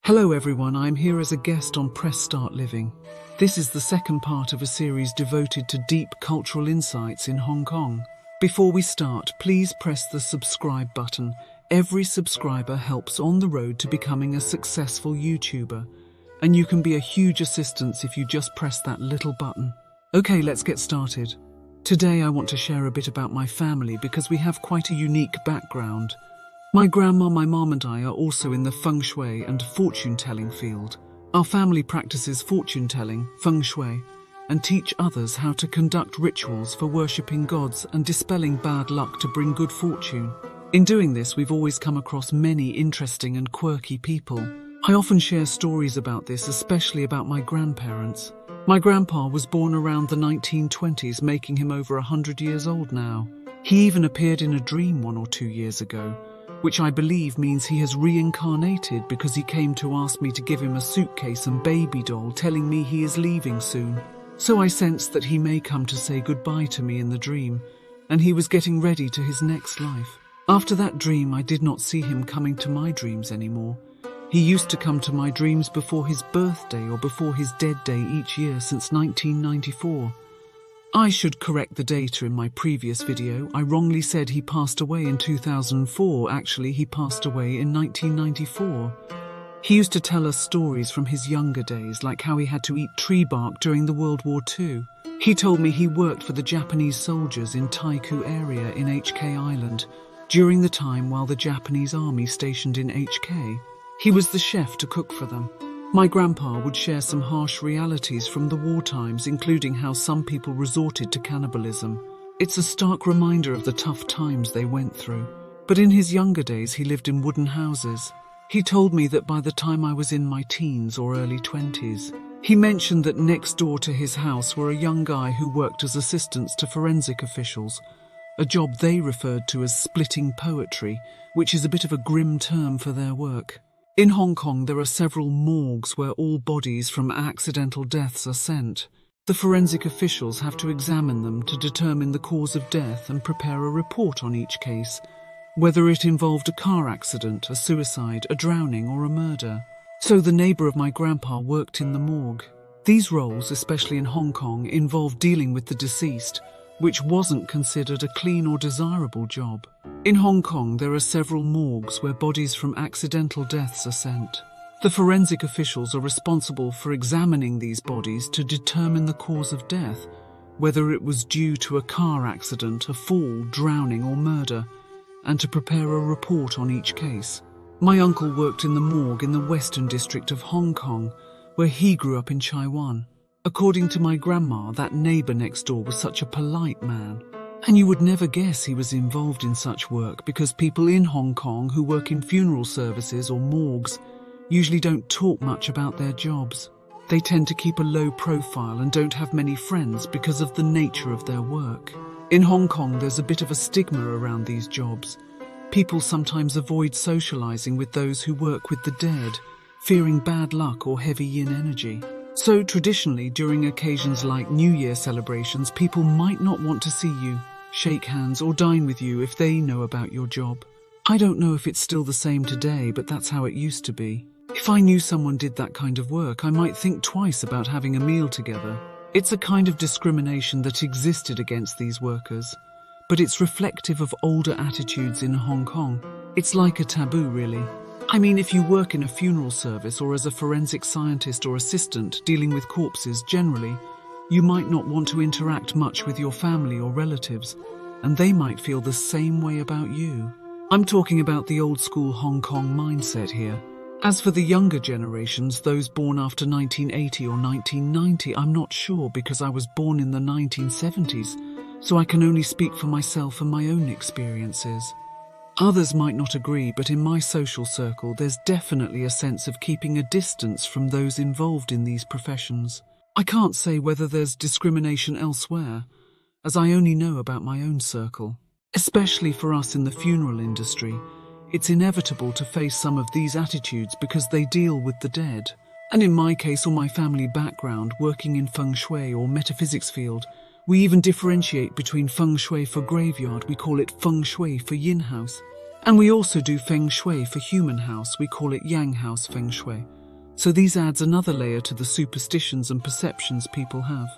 Hello everyone, I'm here as a guest on Press Start Living. This is the second part of a series devoted to deep cultural insights in Hong Kong. Before we start, please press the subscribe button. Every subscriber helps on the road to becoming a successful YouTuber, and you can be a huge assistance if you just press that little button. Okay, let's get started. Today I want to share a bit about my family because we have quite a unique background. My grandma, my mom and I are also in the Feng Shui and fortune-telling field. Our family practices fortune-telling, Feng Shui, and teach others how to conduct rituals for worshipping gods and dispelling bad luck to bring good fortune. In doing this, we've always come across many interesting and quirky people. I often share stories about this, especially about my grandparents. My grandpa was born around the 1920s, making him over 100 years old now. He even appeared in a dream 1 or 2 years ago, which I believe means he has reincarnated because he came to ask me to give him a suitcase and baby doll, telling me he is leaving soon. So I sensed that he may come to say goodbye to me in the dream, and he was getting ready to his next life. After that dream, I did not see him coming to my dreams anymore. He used to come to my dreams before his birthday or before his dead day each year since 1994. I should correct the data in my previous video. I wrongly said he passed away in 2004. Actually, he passed away in 1994. He used to tell us stories from his younger days, like how he had to eat tree bark during the World War II. He told me he worked for the Japanese soldiers in Taiku area in HK Island during the time while the Japanese army stationed in HK. He was the chef to cook for them. My grandpa would share some harsh realities from the war times, including how some people resorted to cannibalism. It's a stark reminder of the tough times they went through. But in his younger days, he lived in wooden houses. He told me that by the time I was in my teens or early 20s, he mentioned that next door to his house were a young guy who worked as assistants to forensic officials, a job they referred to as splitting poetry, which is a bit of a grim term for their work. In Hong Kong, there are several morgues where all bodies from accidental deaths are sent. The forensic officials have to examine them to determine the cause of death and prepare a report on each case, whether it involved a car accident, a suicide, a drowning, or a murder. So the neighbour of my grandpa worked in the morgue. These roles, especially in Hong Kong, involved dealing with the deceased, which wasn't considered a clean or desirable job. In Hong Kong, there are several morgues where bodies from accidental deaths are sent. The forensic officials are responsible for examining these bodies to determine the cause of death, whether it was due to a car accident, a fall, drowning, or murder, and to prepare a report on each case. My uncle worked in the morgue in the Western District of Hong Kong, where he grew up in Chai Wan. According to my grandma, that neighbour next door was such a polite man. And you would never guess he was involved in such work because people in Hong Kong who work in funeral services or morgues usually don't talk much about their jobs. They tend to keep a low profile and don't have many friends because of the nature of their work. In Hong Kong, there's a bit of a stigma around these jobs. People sometimes avoid socialising with those who work with the dead, fearing bad luck or heavy yin energy. So traditionally, during occasions like New Year celebrations, people might not want to see you, shake hands or dine with you if they know about your job. I don't know if it's still the same today, but that's how it used to be. If I knew someone did that kind of work, I might think twice about having a meal together. It's a kind of discrimination that existed against these workers, but it's reflective of older attitudes in Hong Kong. It's like a taboo, really. I mean, if you work in a funeral service or as a forensic scientist or assistant dealing with corpses generally, you might not want to interact much with your family or relatives, and they might feel the same way about you. I'm talking about the old school Hong Kong mindset here. As for the younger generations, those born after 1980 or 1990, I'm not sure because I was born in the 1970s, so I can only speak for myself and my own experiences. Others might not agree, but in my social circle, there's definitely a sense of keeping a distance from those involved in these professions. I can't say whether there's discrimination elsewhere, as I only know about my own circle. Especially for us in the funeral industry, it's inevitable to face some of these attitudes because they deal with the dead. And in my case or my family background, working in Feng Shui or metaphysics field, we even differentiate between Feng Shui for graveyard, we call it Feng Shui for yin house, And we also do Feng Shui for human house. We call it Yang House Feng Shui. So these adds another layer to the superstitions and perceptions people have.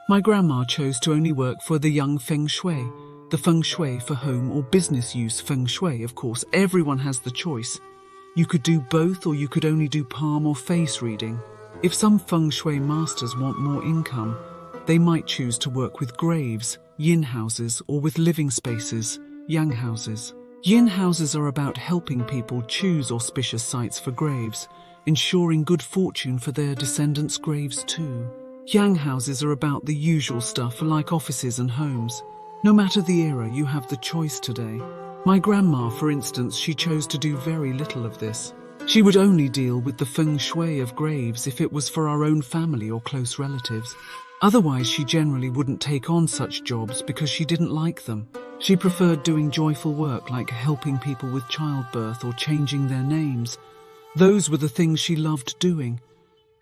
My grandma chose to only work for the Yang Feng Shui, the Feng Shui for home or business use Feng Shui. Of course, everyone has the choice. You could do both, or you could only do palm or face reading. If some Feng Shui masters want more income, they might choose to work with graves, yin houses, or with living spaces, yang houses. Yin houses are about helping people choose auspicious sites for graves, ensuring good fortune for their descendants' graves too. Yang houses are about the usual stuff like offices and homes. No matter the era, you have the choice today. My grandma, for instance, she chose to do very little of this. She would only deal with the Feng Shui of graves if it was for our own family or close relatives. Otherwise, she generally wouldn't take on such jobs because she didn't like them. She preferred doing joyful work like helping people with childbirth or changing their names. Those were the things she loved doing.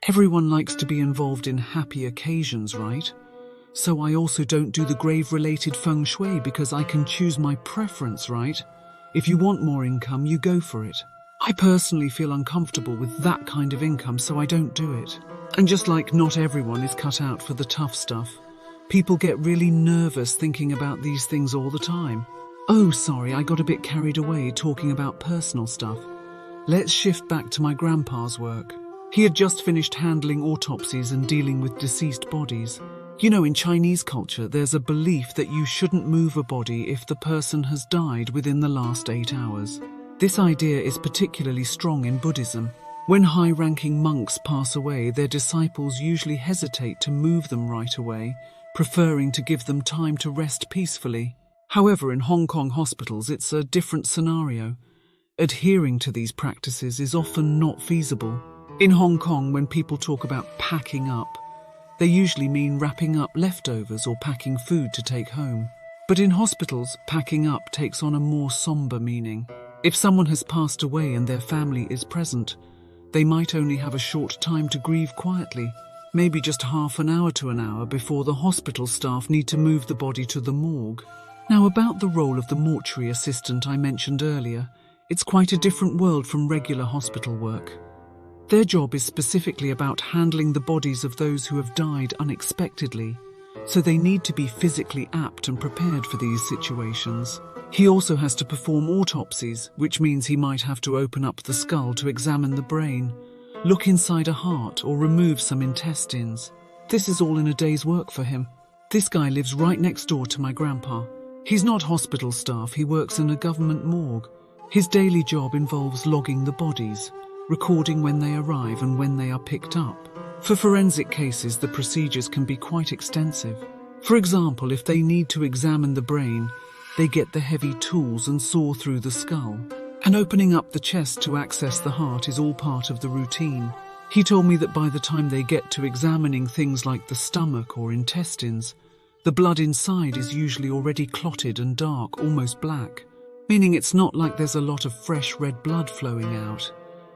Everyone likes to be involved in happy occasions, right? So I also don't do the grave-related Feng Shui because I can choose my preference, right? If you want more income, you go for it. I personally feel uncomfortable with that kind of income, so I don't do it. And just like not everyone is cut out for the tough stuff, people get really nervous thinking about these things all the time. Oh, sorry, I got a bit carried away talking about personal stuff. Let's shift back to my grandpa's work. He had just finished handling autopsies and dealing with deceased bodies. You know, in Chinese culture, there's a belief that you shouldn't move a body if the person has died within the last 8 hours. This idea is particularly strong in Buddhism. When high-ranking monks pass away, their disciples usually hesitate to move them right away, preferring to give them time to rest peacefully. However, in Hong Kong hospitals, it's a different scenario. Adhering to these practices is often not feasible. In Hong Kong, when people talk about packing up, they usually mean wrapping up leftovers or packing food to take home. But in hospitals, packing up takes on a more somber meaning. If someone has passed away and their family is present, they might only have a short time to grieve quietly, maybe just half an hour to an hour before the hospital staff need to move the body to the morgue. Now, about the role of the mortuary assistant I mentioned earlier, it's quite a different world from regular hospital work. Their job is specifically about handling the bodies of those who have died unexpectedly, so they need to be physically apt and prepared for these situations. He also has to perform autopsies, which means he might have to open up the skull to examine the brain, look inside a heart, or remove some intestines. This is all in a day's work for him. This guy lives right next door to my grandpa. He's not hospital staff, he works in a government morgue. His daily job involves logging the bodies, recording when they arrive and when they are picked up. For forensic cases, the procedures can be quite extensive. For example, if they need to examine the brain, they get the heavy tools and saw through the skull. And opening up the chest to access the heart is all part of the routine. He told me that by the time they get to examining things like the stomach or intestines, the blood inside is usually already clotted and dark, almost black, meaning it's not like there's a lot of fresh red blood flowing out.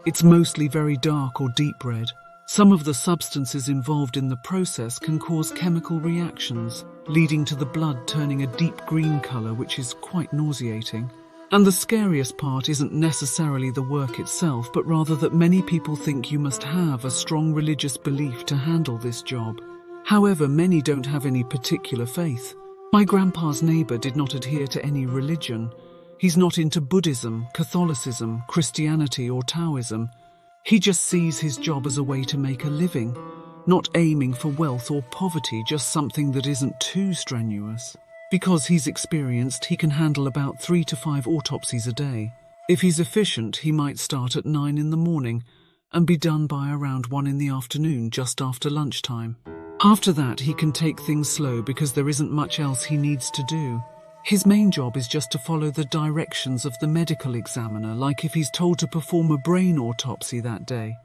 It's mostly very dark or deep red. Some of the substances involved in the process can cause chemical reactions, leading to the blood turning a deep green color, which is quite nauseating. And the scariest part isn't necessarily the work itself, but rather that many people think you must have a strong religious belief to handle this job. However, many don't have any particular faith. My grandpa's neighbor did not adhere to any religion. He's not into Buddhism, Catholicism, Christianity, or Taoism. He just sees his job as a way to make a living, not aiming for wealth or poverty, just something that isn't too strenuous. Because he's experienced, he can handle about 3 to 5 autopsies a day. If he's efficient, he might start at 9 in the morning and be done by around 1 in the afternoon, just after lunchtime. After that, he can take things slow because there isn't much else he needs to do. His main job is just to follow the directions of the medical examiner, like if he's told to perform a brain autopsy that day.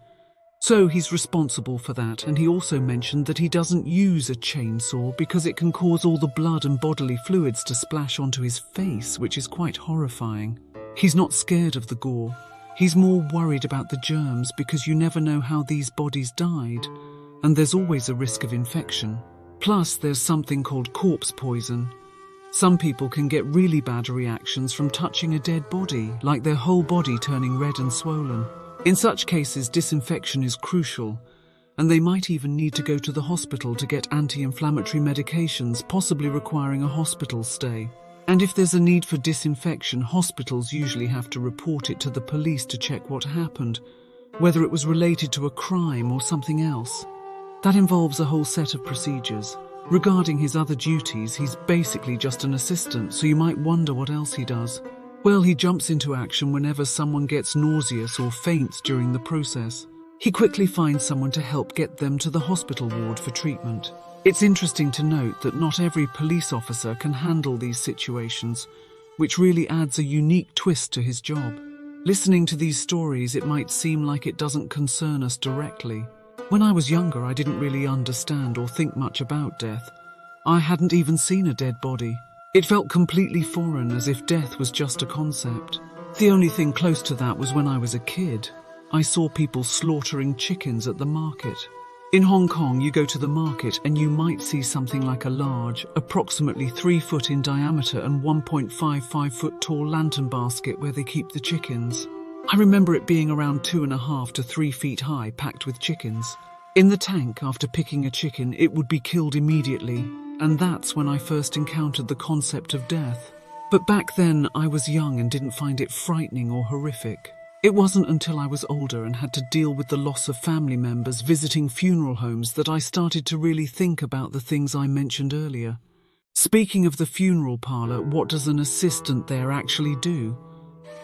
So he's responsible for that, and he also mentioned that he doesn't use a chainsaw because it can cause all the blood and bodily fluids to splash onto his face, which is quite horrifying. He's not scared of the gore. He's more worried about the germs because you never know how these bodies died, and there's always a risk of infection. Plus, there's something called corpse poison. Some people can get really bad reactions from touching a dead body, like their whole body turning red and swollen. In such cases, disinfection is crucial, and they might even need to go to the hospital to get anti-inflammatory medications, possibly requiring a hospital stay. And if there's a need for disinfection, hospitals usually have to report it to the police to check what happened, whether it was related to a crime or something else. That involves a whole set of procedures. Regarding his other duties, he's basically just an assistant, so you might wonder what else he does. Well, he jumps into action whenever someone gets nauseous or faints during the process. He quickly finds someone to help get them to the hospital ward for treatment. It's interesting to note that not every police officer can handle these situations, which really adds a unique twist to his job. Listening to these stories, it might seem like it doesn't concern us directly. When I was younger, I didn't really understand or think much about death. I hadn't even seen a dead body. It felt completely foreign, as if death was just a concept. The only thing close to that was when I was a kid. I saw people slaughtering chickens at the market. In Hong Kong, you go to the market and you might see something like a large, approximately 3 foot in diameter and 1.55 foot tall lantern basket where they keep the chickens. I remember it being around 2.5 to 3 feet high, packed with chickens. In the tank, after picking a chicken, it would be killed immediately, and that's when I first encountered the concept of death. But back then, I was young and didn't find it frightening or horrific. It wasn't until I was older and had to deal with the loss of family members visiting funeral homes that I started to really think about the things I mentioned earlier. Speaking of the funeral parlour, what does an assistant there actually do?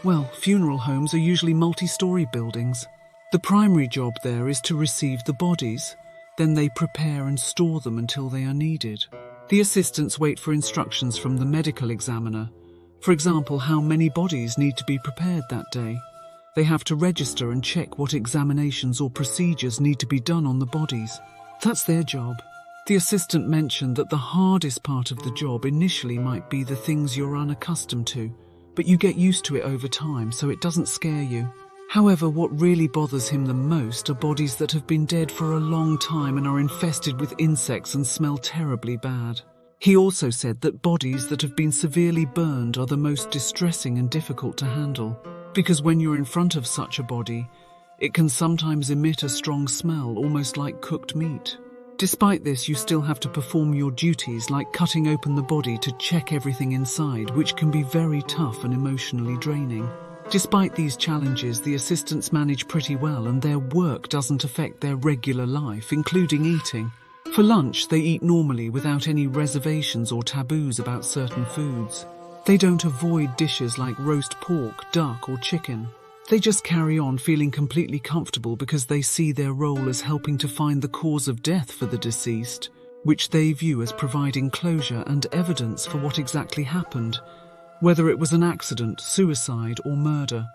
Well, funeral homes are usually multi-story buildings. The primary job there is to receive the bodies, then they prepare and store them until they are needed. The assistants wait for instructions from the medical examiner. For example, how many bodies need to be prepared that day. They have to register and check what examinations or procedures need to be done on the bodies. That's their job. The assistant mentioned that the hardest part of the job initially might be the things you're unaccustomed to, but you get used to it over time, so it doesn't scare you. However, what really bothers him the most are bodies that have been dead for a long time and are infested with insects and smell terribly bad. He also said that bodies that have been severely burned are the most distressing and difficult to handle, because when you're in front of such a body, it can sometimes emit a strong smell, almost like cooked meat. Despite this, you still have to perform your duties, like cutting open the body to check everything inside, which can be very tough and emotionally draining. Despite these challenges, the assistants manage pretty well, and their work doesn't affect their regular life, including eating. For lunch, they eat normally without any reservations or taboos about certain foods. They don't avoid dishes like roast pork, duck, or chicken. They just carry on feeling completely comfortable because they see their role as helping to find the cause of death for the deceased, which they view as providing closure and evidence for what exactly happened, whether it was an accident, suicide, or murder.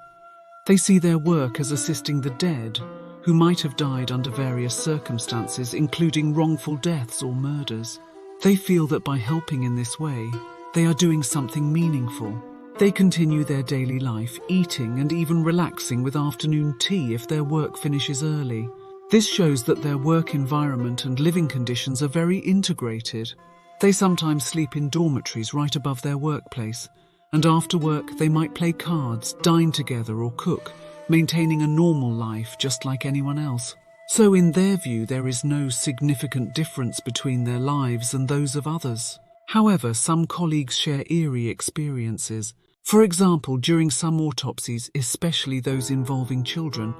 They see their work as assisting the dead, who might have died under various circumstances, including wrongful deaths or murders. They feel that by helping in this way, they are doing something meaningful. They continue their daily life, eating and even relaxing with afternoon tea if their work finishes early. This shows that their work environment and living conditions are very integrated. They sometimes sleep in dormitories right above their workplace, and after work they might play cards, dine together or cook, maintaining a normal life just like anyone else. So in their view, there is no significant difference between their lives and those of others. However, some colleagues share eerie experiences. For example, during some autopsies, especially those involving children,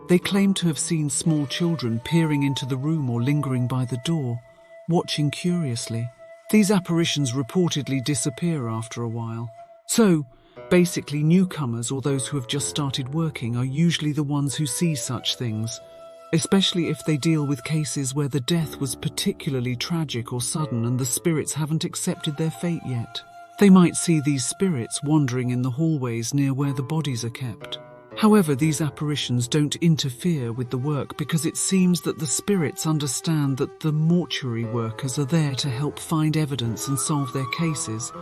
they claim to have seen small children peering into the room or lingering by the door, watching curiously. These apparitions reportedly disappear after a while. So, basically, newcomers or those who have just started working are usually the ones who see such things, especially if they deal with cases where the death was particularly tragic or sudden and the spirits haven't accepted their fate yet. They might see these spirits wandering in the hallways near where the bodies are kept. However, these apparitions don't interfere with the work because it seems that the spirits understand that the mortuary workers are there to help find evidence and solve their cases.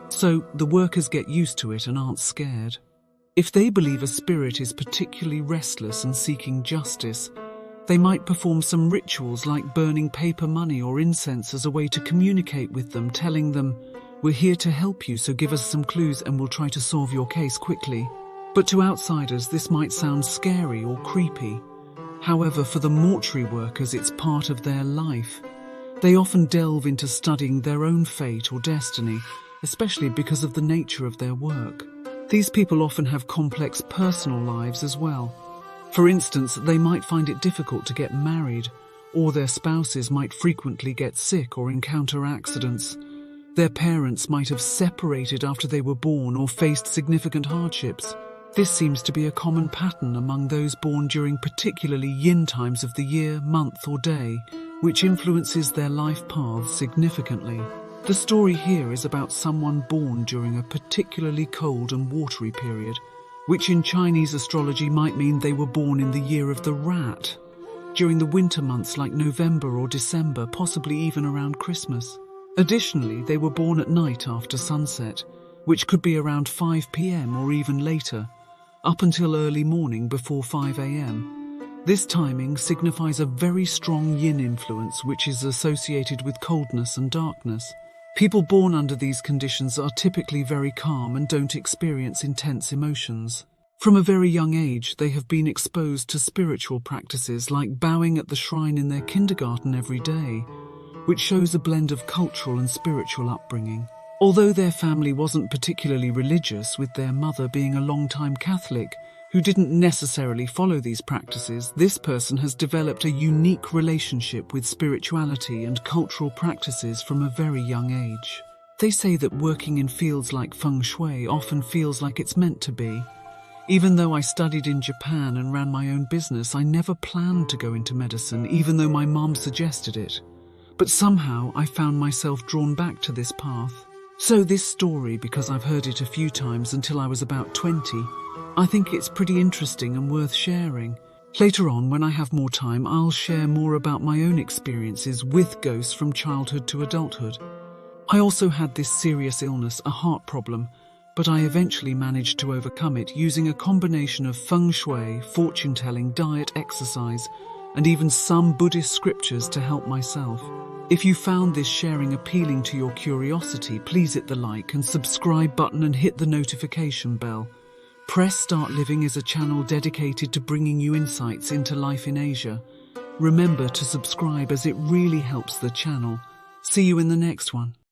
So the workers get used to it and aren't scared. If they believe a spirit is particularly restless and seeking justice, they might perform some rituals like burning paper money or incense as a way to communicate with them, telling them, We're here to help you, so give us some clues and we'll try to solve your case quickly. But to outsiders, this might sound scary or creepy. However, for the mortuary workers, it's part of their life. They often delve into studying their own fate or destiny, especially because of the nature of their work. These people often have complex personal lives as well. For instance, they might find it difficult to get married, or their spouses might frequently get sick or encounter accidents. Their parents might have separated after they were born or faced significant hardships. This seems to be a common pattern among those born during particularly yin times of the year, month or day, which influences their life paths significantly. The story here is about someone born during a particularly cold and watery period, which in Chinese astrology might mean they were born in the year of the rat, during the winter months like November or December, possibly even around Christmas. Additionally, they were born at night after sunset, which could be around 5 p.m. or even later, up until early morning before 5 a.m. This timing signifies a very strong yin influence which is associated with coldness and darkness. People born under these conditions are typically very calm and don't experience intense emotions. From a very young age, they have been exposed to spiritual practices like bowing at the shrine in their kindergarten every day, which shows a blend of cultural and spiritual upbringing. Although their family wasn't particularly religious, with their mother being a long-time Catholic who didn't necessarily follow these practices, this person has developed a unique relationship with spirituality and cultural practices from a very young age. They say that working in fields like Feng Shui often feels like it's meant to be. Even though I studied in Japan and ran my own business, I never planned to go into medicine, even though my mom suggested it. But somehow I found myself drawn back to this path. So this story, because I've heard it a few times until I was about 20, I think it's pretty interesting and worth sharing. Later on, when I have more time, I'll share more about my own experiences with ghosts from childhood to adulthood. I also had this serious illness, a heart problem, but I eventually managed to overcome it using a combination of Feng Shui, fortune-telling, diet, exercise, and even some Buddhist scriptures to help myself. If you found this sharing appealing to your curiosity, please hit the like and subscribe button and hit the notification bell. Press Start Living is a channel dedicated to bringing you insights into life in Asia. Remember to subscribe as it really helps the channel. See you in the next one.